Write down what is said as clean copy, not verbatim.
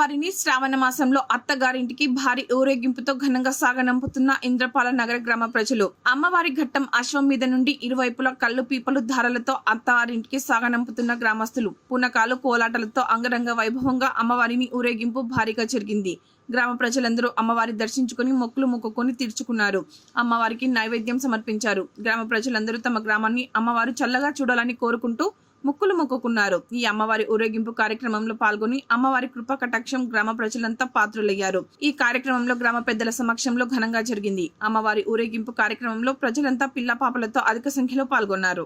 అమ్మవారిని శ్రావణ మాసంలో అత్తగారింటికి భారీ ఊరేగింపుతో ఘనంగా సాగనంపుతున్న ఇంద్రపాల నగర గ్రామ ప్రజలు. అమ్మవారి ఘట్టం అశ్వం మీద నుండి ఇరువైపులా కళ్ళు పీపలు ధారలతో అత్తగారింటికి సాగనంపుతున్న గ్రామస్తులు. పూనకాలు కోలాటలతో అంగరంగ వైభవంగా అమ్మవారిని ఊరేగింపు భారీగా జరిగింది. గ్రామ ప్రజలందరూ అమ్మవారి దర్శించుకుని మొక్కులు మొక్కుకొని తీర్చుకున్నారు. అమ్మవారికి నైవేద్యం సమర్పించారు. గ్రామ ప్రజలందరూ తమ గ్రామాన్ని అమ్మవారు చల్లగా చూడాలని కోరుకుంటూ ముక్కులు మొక్కుకున్నారు. ఈ అమ్మవారి ఊరేగింపు కార్యక్రమంలో పాల్గొని అమ్మవారి కృపా కటాక్షం గ్రామ ప్రజలంతా పాత్రులయ్యారు. ఈ కార్యక్రమంలో గ్రామ పెద్దల సమక్షంలో ఘనంగా జరిగింది. అమ్మవారి ఊరేగింపు కార్యక్రమంలో ప్రజలంతా పిల్ల పాపలతో అధిక సంఖ్యలో పాల్గొన్నారు.